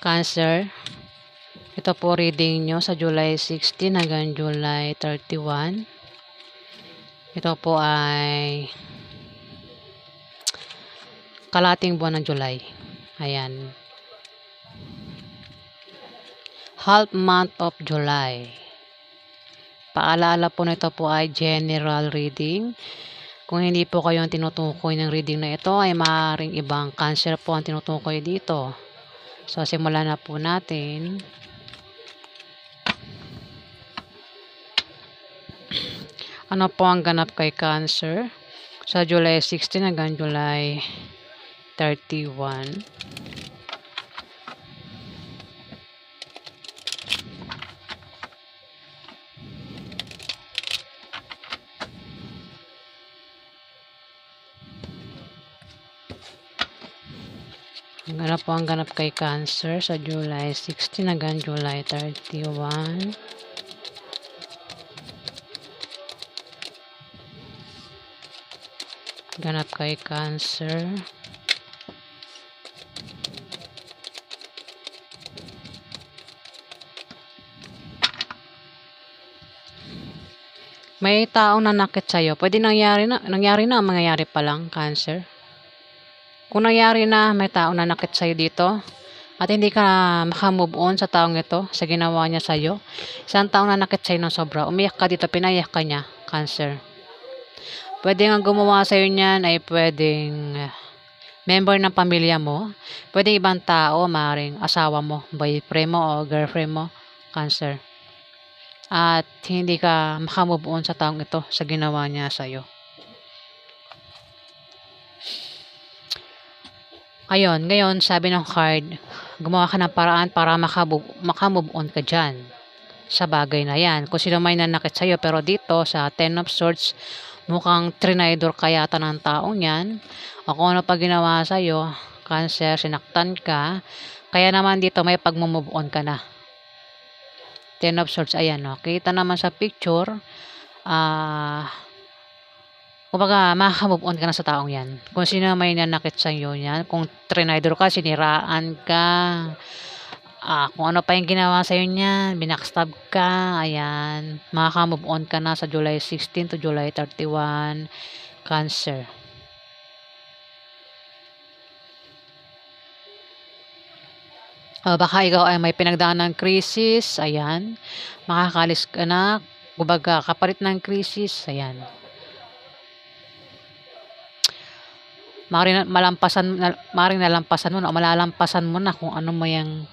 Cancer. Ito po reading nyo sa July 16 hanggang July 31. Ito po ay kalating buwan ng July. Ayan. Half month of July. Paalala po nito po ay general reading. Kung hindi po kayo ang tinutukoy ng reading na ito, ay maaaring ibang cancer po ang tinutukoy dito. So, simulan na po natin. Ano po ang ganap kay Cancer sa July 16 hanggang July 31? Ano po ang ganap kay Cancer sa July 16 hanggang July 31? Ganap kay Cancer. May taong nanakit sa'yo. Pwede nangyari na ang mangyayari pa lang, Cancer. Kung nangyari na, may taong nanakit sa'yo dito at hindi ka makamove on sa taong ito, sa ginawa niya sa'yo. Isang taong nanakit sa'yo ng sobra. Umiyak ka dito, pinayak ka niya, Cancer. Pwede nga gumawa sa'yo niyan ay pwedeng member ng pamilya mo. Pwede ibang tao, maaaring asawa mo, boyfriend mo o girlfriend mo, Cancer. At hindi ka makamove on sa taong ito, sa ginawa niya sa'yo. Ngayon, sabi ng card, gumawa ka ng paraan para makamove on ka dyan sa bagay na yan. Kung sino may nanakit sa'yo, pero dito sa Ten of Swords, mukhang trinidor ka yata ng taong yan. O kung ano pa ginawa sa'yo, Cancer, sinaktan ka. Kaya naman dito may pag-move on ka na. Ten of Swords, ayan, no? Kita naman sa picture, kumbaga, maka-move on ka na sa taong yan. Kung sino may nanakit sa iyo yan, kung trinidor ka, siniraan ka, kung ano pa yung ginawa sa iyo niyan, binackstab ka, ayan, maka-move on ka na sa July 16 to July 31, Cancer. Baka ikaw ay may pinagdaan ng krisis, ayan, makakalis ka na, kumbaga, kapalit ng krisis, ayan. Maring nalampasan mo na o malalampasan mo na kung ano mo yung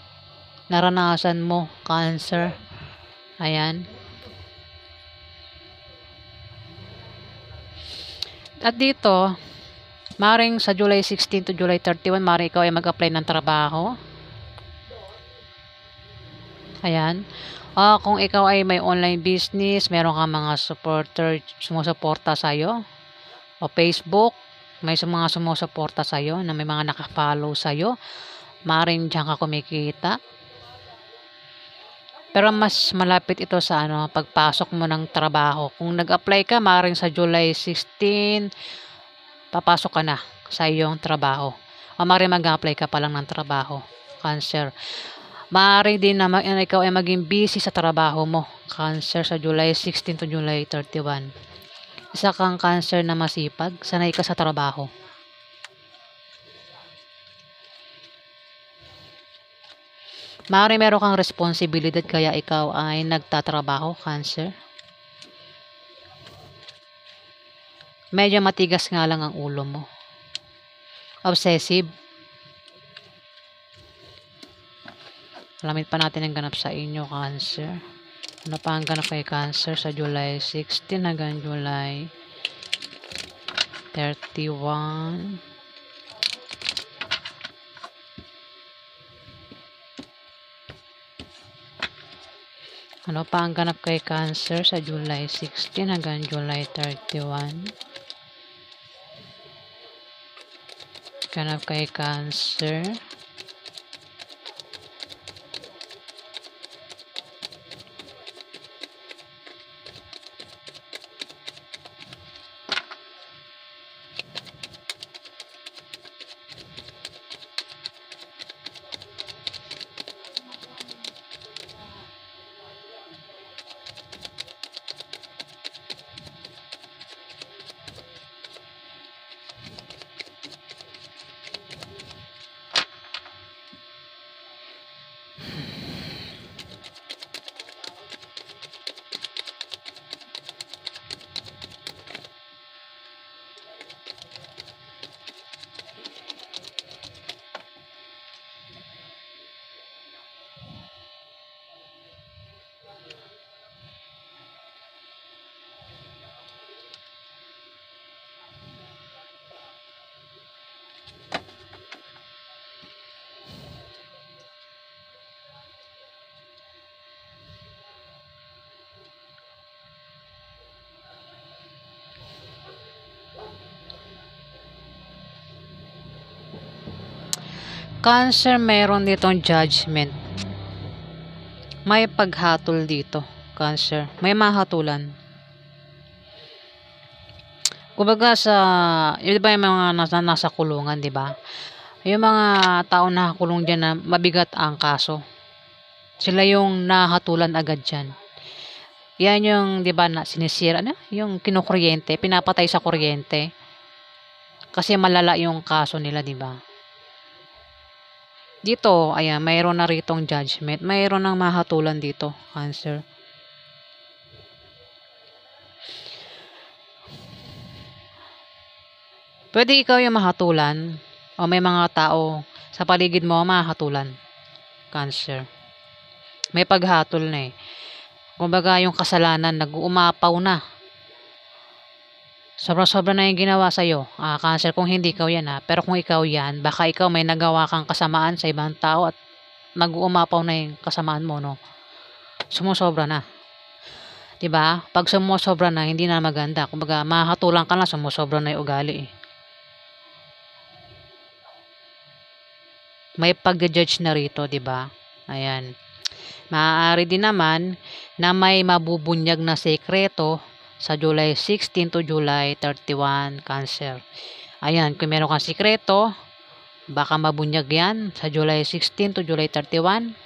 naranasan mo, Cancer. Ayan. At dito, maring sa July 16 to July 31, maring ikaw ay mag-apply ng trabaho. Ayan. Kung ikaw ay may online business, meron kang mga supporter, sumusuporta sa'yo. O Facebook, may mga sumusuporta sa'yo na may mga nakafollow sa'yo, maaaring diyan ka kumikita. Pero mas malapit ito sa pagpasok mo ng trabaho. Kung nag-apply ka, maaaring sa July 16, papasok ka na sa iyong trabaho. O maaaring mag-apply ka pa lang ng trabaho, Cancer. Maaaring din na ikaw ay maging busy sa trabaho mo, Cancer, sa July 16 to July 31. Isa kang Cancer na masipag, sanay ka sa trabaho. Maaaring meron kang responsibilidad kaya ikaw ay nagtatrabaho, Cancer. Medyo matigas nga lang ang ulo mo. Obsessive. Alamin pa natin ang ganap sa inyo, Cancer. Ano pa ang ganap kay Cancer sa July 16 hanggang July 31? Ano pa ang ganap kay Cancer sa July 16 hanggang July 31? Ganap kay Cancer. Cancer, mayroon ditong judgment. May paghatol dito, Cancer. May mahatulan. Kumbaga di ba yung mga nasa kulungan, di ba? Yung mga tao na kulong dyan na mabigat ang kaso. Sila yung nahatulan agad dyan. Yan yung, di ba, na sinisira, yung kinukuryente, pinapatay sa kuryente. Kasi malala yung kaso nila, di ba? Dito, ayan, mayroon na ritong judgment. Mayroon ng mahatulan dito, Cancer. Pwede ikaw yung mahatulan o may mga tao sa paligid mo mahatulan, Cancer. May paghatol na eh. Kumbaga yung kasalanan nag-uumapaw na. Sobra-sobra na yung ginawa sa'yo, Cancer, kung hindi ikaw yan Pero kung ikaw yan, baka ikaw may nagawa kang kasamaan sa ibang tao at mag-uumapaw na yung kasamaan mo, no? Sumusobra na. Diba? Pag sumusobra na, hindi na maganda. Kumbaga, mahatulan ka na, sumusobra na yung ugali eh. May pag-judge na rito, diba? Ayan. Maaari din naman na may mabubunyag na sekreto sa July 16 to July 31, Cancer. Ayan, kung meron kang sikreto, baka mabunyag yan sa July 16 to July 31.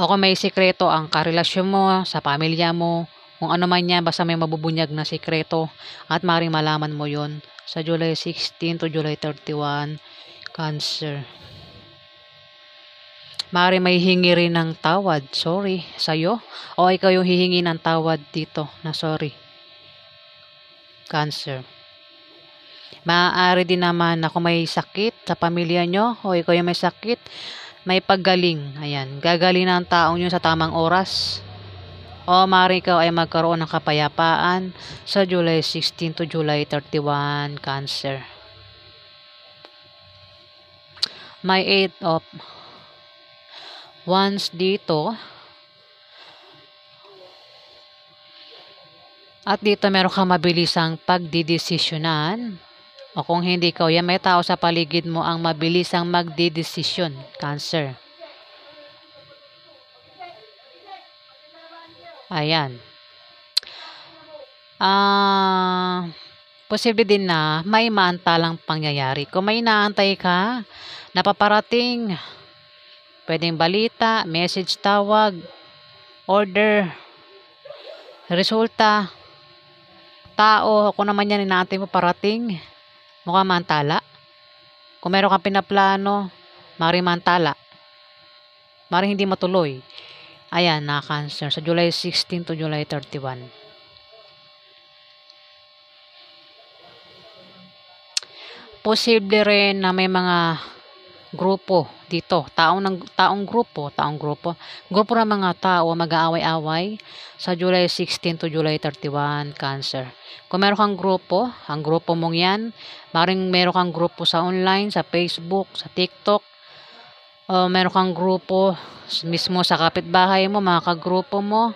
O kung may sikreto ang karelasyon mo, sa pamilya mo, kung ano man yan, basta may mabubunyag na sikreto at maaaring malaman mo yon sa July 16 to July 31, Cancer. Maaari may hingi rin ng tawad, sorry, sa'yo. O ikaw yung hihingi ng tawad dito na sorry, Cancer. Maaari din naman na kung may sakit sa pamilya nyo o ikaw yung may sakit, may paggaling. Ayan, gagaling ng taong yun sa tamang oras. O maaari ikaw ay magkaroon ng kapayapaan sa July 16 to July 31, Cancer. May 8 of Wands dito. At dito meron kang mabilisang pagdidesisyonan. O kung hindi ikaw yan, may tao sa paligid mo ang mabilisang magdidesisyon, Cancer. Ayan. Posible din na may maantalang pangyayari. Kung may inaantay ka, napaparating, pwedeng balita, message, tawag, order, resulta, tao, kung naman yan inaantay mo parating, mukhang mantala. Kung meron kang pinaplano, maaaring mantala. Maaaring hindi matuloy. Ayan, na Cancer, sa July 16 to July 31. Posible rin na may mga grupo dito, taong grupo ng mga tao mag-aaway-away sa July 16 to July 31, Cancer. Kung meron kang grupo, ang grupo mong yan, maring meron kang grupo sa online, sa Facebook, sa TikTok, o meron kang grupo mismo sa kapitbahay mo, mga kagrupo mo.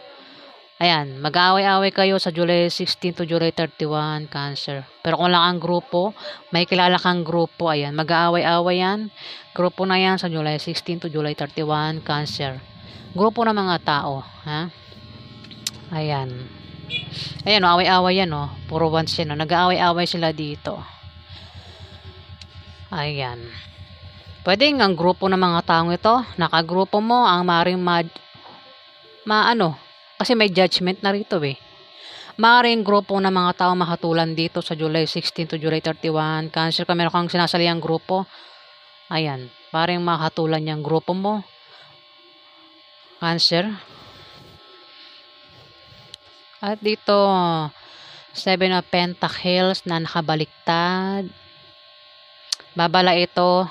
Ayan, mag-aaway-away kayo sa July 16 to July 31, Cancer. Pero kung lang ang grupo, may kilala kang grupo, ayan, mag-aaway-away yan. Grupo na yan sa July 16 to July 31, Cancer. Grupo ng mga tao, ha? Ayan. Ayan, away-away yan, puro ones yan, nag-aaway-away sila dito. Ayan. Pwedeng ang grupo ng mga taong ito, nakagrupo mo, ang maring kasi may judgment na rito eh. Maaaring grupo ng mga tao mahatulan dito sa July 16 to July 31, Cancer. Kung meron kang sinasaliang grupo, ayan, maaaring mahatulan yung grupo mo Cancer. At dito, Seven of Pentacles na nakabaliktad. Babala ito,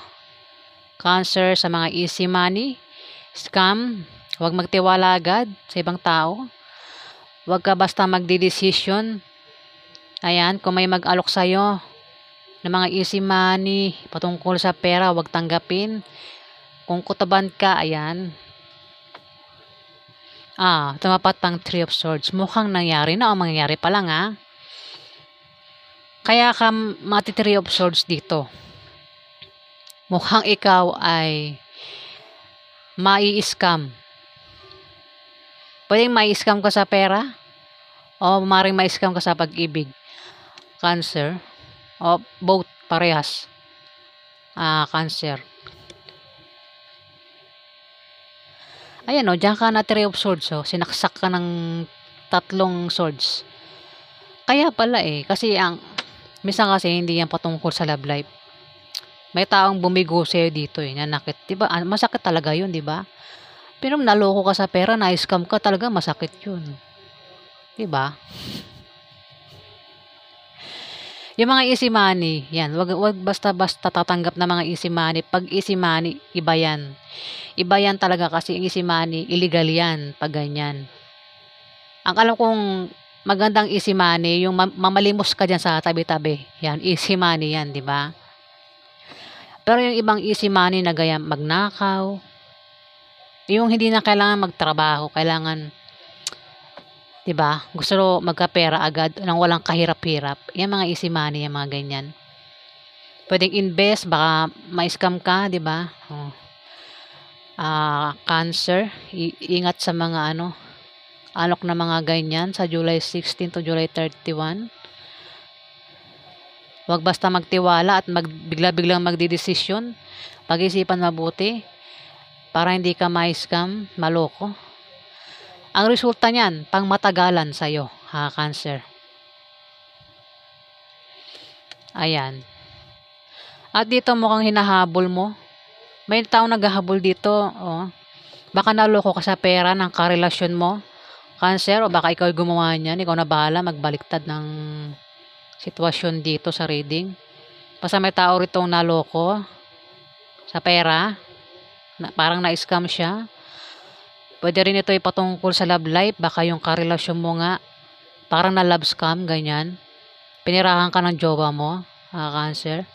Cancer, sa mga easy money, scam. Huwag magtiwala agad sa ibang tao. Huwag ka basta magdidesisyon. Ayan, kung may mag-alok sa'yo ng mga easy money patungkol sa pera, huwag tanggapin. Kung kutaban ka, ayan. Tumapat ang Three of Swords. Mukhang nangyari na o mangyayari pa lang, ha. Kaya ka mati Three of Swords dito. Mukhang ikaw ay mai-scam. Pwedeng mai-scam ka sa pera o maaaring mai-scam ka sa pag-ibig. Cancer. O both, parehas. Cancer. Ayan o, dyan ka na Three of Swords. Sinaksak ka ng 3 swords. Kaya pala kasi minsan kasi hindi yan patungkol sa love life. May taong bumigo sa'yo dito nanakit. Diba? Masakit talaga yun, diba? Pero naloko ka sa pera, na-scam ka, talaga masakit yun. Diba? Yung mga easy money, yan, wag basta-basta tatanggap na mga easy money. Pag easy money, iba yan. Iba yan talaga kasi easy money, illegal yan pag ganyan. Ang alam kong magandang easy money, yung mamalimos ka dyan sa tabi-tabi. Yan, easy money yan, di ba? Pero yung ibang easy money na gaya magnakaw, yung hindi na kailangan magtrabaho, kailangan, di ba? Gusto ro magkapera agad nang walang kahirap-hirap. Yan mga easy money, yung mga ganyan. Pwedeng invest, baka ma-scam ka, di ba? Cancer, ingat sa mga alok na mga ganyan sa July 16 to July 31. Huwag basta magtiwala at bigla-biglang magdidesisyon. Pag-isipan mabuti para hindi ka ma-scam, maloko. Ang resulta niyan, pang matagalan sa'yo, Cancer. Ayan. At dito mukhang hinahabol mo. May taong naghahabol dito. Baka naloko ka sa pera ng karelasyon mo, Cancer, o baka ikaw gumawa niyan. Ikaw na bahala magbaliktad ng sitwasyon dito sa reading. Basta may tao ritong naloko sa pera. Parang na-scam siya. Pwede rin ito ipatungkol sa love life. Baka yung karelasyon mo nga, parang na love scam, ganyan. Pinirahan ka ng jowa mo, Cancer.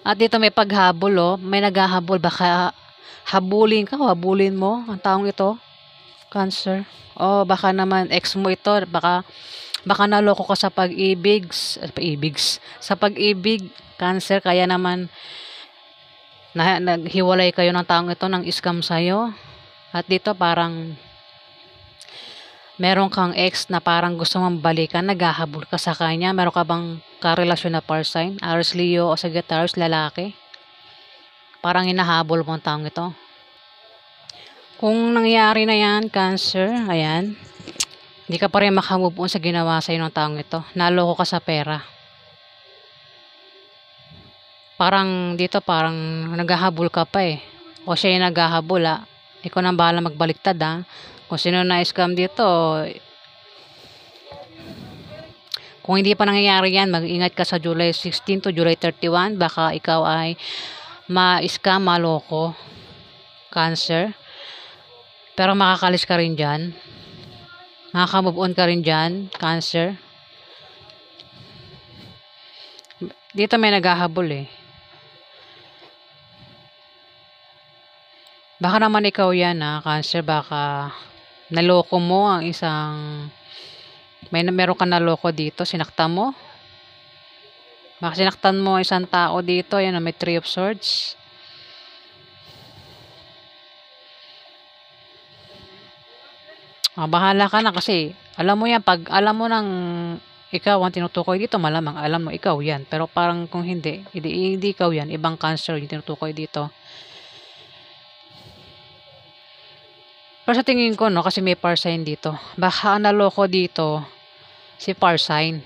At dito may paghabol, may naghahabol. Baka habulin ka o habulin mo ang taong ito, Cancer. Baka naman ex mo ito. Baka naloko ka sa pag-ibig, Cancer, kaya naman naghiwalay kayo ng taong ito ng scam sa'yo. At dito parang meron kang ex na parang gusto mong balikan, naghahabol ka sa kanya. Meron ka bang karelasyon na fire sign? Aries, Leo o Sagittarius, lalaki? Parang hinahabol mo ang taong ito. Kung nangyari na yan, Cancer, ayan, hindi ka pa rin makamove on sa ginawa sa'yo ng taong ito. Naloko ka sa pera. Parang dito, parang naghahabol ka pa o siya yung naghahabol, ikaw nang bahala magbaliktad, kung sino na-scam dito. Kung hindi pa nangyayari yan, mag-ingat ka sa July 16 to July 31. Baka ikaw ay ma-scam, maloko, Cancer. Pero makakalis ka rin dyan. Makaka-move on ka rin dyan, Cancer. Dito may naghahabol Baka naman ikaw yan, Cancer. Baka naloko mo ang isang, meron ka naloko dito, sinaktan mo. Baka sinaktan mo isang tao dito, yan, may Three of Swords. Bahala ka na kasi alam mo yan, pag alam mo nang ikaw ang tinutukoy dito, malamang alam mo ikaw yan. Pero parang kung hindi ikaw yan, ibang Cancer yung tinutukoy dito. Pero sa tingin ko, kasi may fire sign dito. Baka naloko dito si fire sign.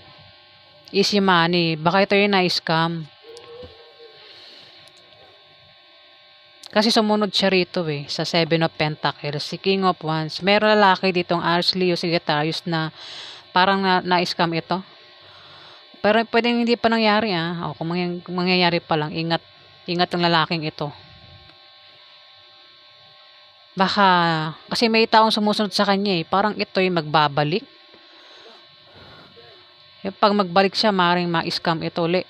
Easy money. Baka ito yung na-scam. Kasi sumunod siya rito eh, sa Seven of Pentacles, si King of Wands. May lalaki ditong Aries, Leo, Sagittarius na parang na-scam ito. Pero pwedeng hindi pa nangyari O kung mangyayari pa lang, ingat ang lalaking ito. Baka, kasi may taong sumusunod sa kanya parang ito'y magbabalik. Yung pag magbalik siya, maaaring ma-scam ito ulit,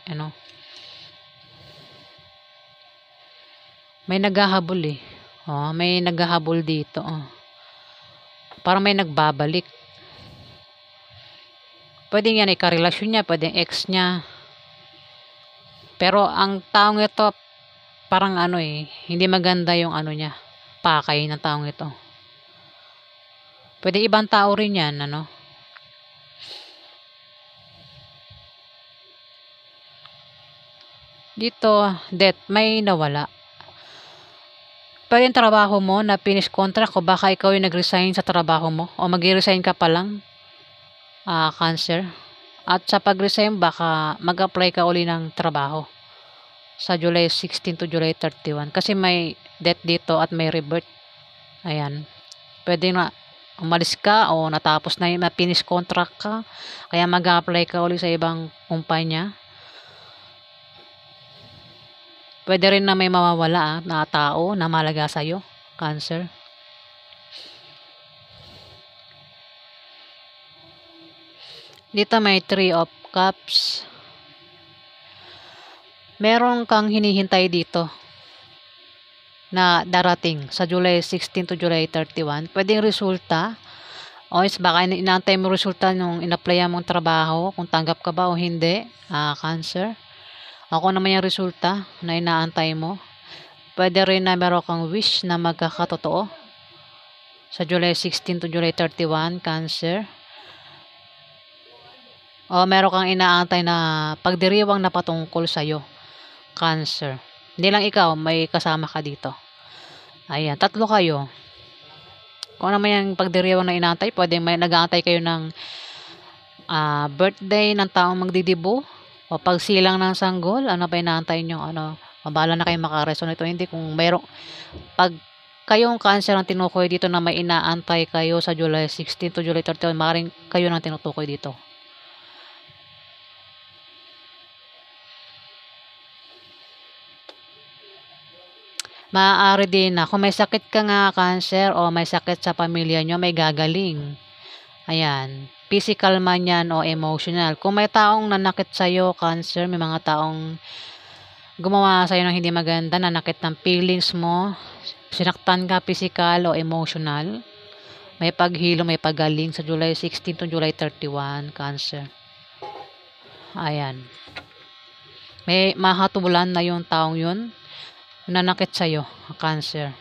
May naghahabol may naghahabol dito, Parang may nagbabalik. Pwedeng yan karelasyon niya, pwedeng ex niya. Pero ang taong ito, parang hindi maganda yung niya, pakay ng taong ito. Pwede ibang tao rin yan, Dito, death, may nawala. Pwede yung trabaho mo na finish contract o baka ikaw yung nag-resign sa trabaho mo o mag-resign ka pa lang, Cancer. At sa pag-resign, baka mag-apply ka uli ng trabaho sa July 16 to July 31 kasi may death dito at may rebirth. Ayan. Pwede na umalis ka o natapos na yung finish contract ka, kaya mag-apply ka uli sa ibang kumpanya. Pwede rin na may mawawala na tao na malaga sa'yo, Cancer. Dito may Three of Cups. Meron kang hinihintay dito na darating sa July 16 to July 31. Pwedeng resulta o baka inaantay mo resulta nung in-applyan mong trabaho, kung tanggap ka ba o hindi, Cancer. Ako naman yung resulta na inaantay mo. Pwede rin na meron kang wish na magkakatotoo sa July 16 to July 31, Cancer. O meron kang inaantay na pagdiriwang na patungkol sa'yo, Cancer. Hindi lang ikaw, may kasama ka dito. Ayan, 3 kayo. Kung naman yung pagdiriwang na inaantay, pwede may nag-aantay kayo ng birthday ng taong magdidibo o pagsilang ng sanggol. Ano ba inaantay nyo? Mabala na kayo makareson ito. Hindi, kung mayroong pag kayong Cancer ang tinukoy dito na may inaantay kayo sa July 16 to July 31, maaaring kayo nang tinutukoy dito. Maaari din na kung may sakit ka nga, Cancer, o may sakit sa pamilya nyo, may gagaling. Ayan. Physical man yan o emotional. Kung may taong nanakit sa'yo, Cancer, may mga taong gumawa sa'yo ng hindi maganda, nanakit ng feelings mo, sinaktan ka physical o emotional, may paghilo, may pagaling sa July 16 to July 31, Cancer. Ayan. May mahatulan na yung taong yun, nanakit sa'yo, Cancer.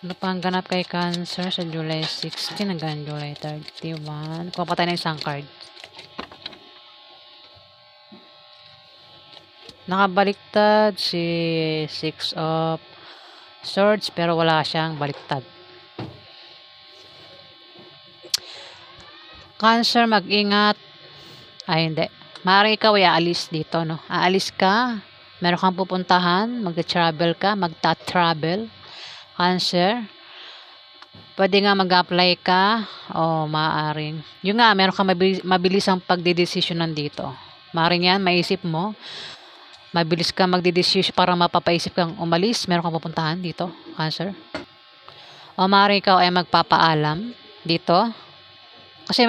Ano pa ang ganap kay Cancer sa July 16 hanggang July 31? Kuha pa tayo ng isang card. Nakabaliktad si Six of Swords pero wala siyang baliktad. Cancer, mag-ingat. Ay, hindi. Maaaring ikaw ay aalis dito, no? Aalis ka, meron kang pupuntahan, mag-travel ka, magta-travel. Cancer. Pwede nga mag-apply ka o maaaring. Yung nga, meron kang mabilis ang pagdidesisyonan dito. Maaaring yan, maisip mo. Mabilis ka magdidesisyon para mapapaisip kang umalis. Meron kang pupuntahan dito, Cancer. O maaaring ikaw ay magpapaalam dito. Kasi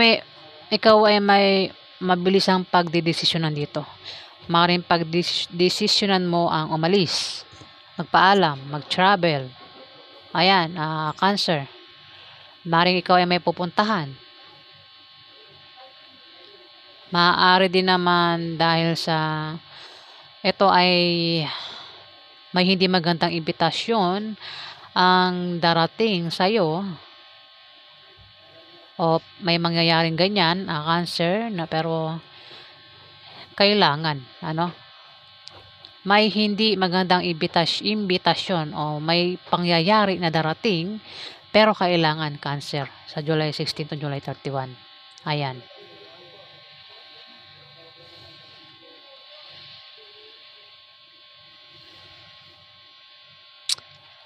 ikaw ay may mabilis ang pagdidesisyonan dito. Maaaring pagdesisyonan mo ang umalis, magpaalam, mag-travel. Ayan, Cancer. Maaaring ikaw ay may pupuntahan. Maaari din naman dahil sa ito ay may hindi magandang imbitasyon ang darating sa'yo o may mangyayaring ganyan, Cancer, na pero kailangan, ano, may hindi magandang imbitasyon o may pangyayari na darating, pero kailangan Cancer sa July 16 to July 31. Ayan.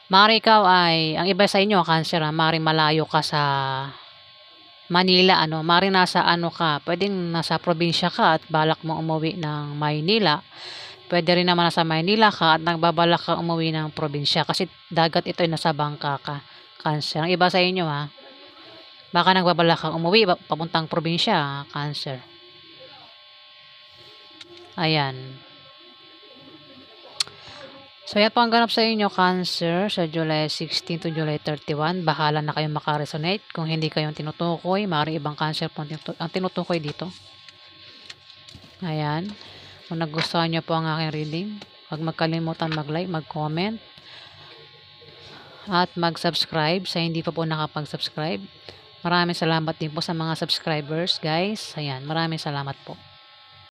Maaari ikaw ay, ang iba sa inyo, Cancer, maaaring malayo ka sa Manila, ano, maaaring nasa ano ka, pwedeng nasa probinsya ka at balak mo umuwi ng Maynila. Pwede rin naman nasa Maynila ka at nagbabalak ka umuwi ng probinsya kasi dagat ito ay nasa Bangka ka, Cancer. Ang iba sa inyo baka nagbabalak kang umuwi papuntang probinsya, Cancer. Ayan. So, yan po ang ganap sa inyo, Cancer, sa July 16 to July 31. Bahala na kayong makaresonate. Kung hindi kayong tinutukoy, maaaring ibang Cancer po ang tinutukoy dito. Ayan. Kung nagustuhan nyo po ang aking reading, huwag magkalimutan mag-like, mag-comment, at mag-subscribe sa hindi pa po nakapag-subscribe. Maraming salamat din po sa mga subscribers, guys. Ayan, maraming salamat po.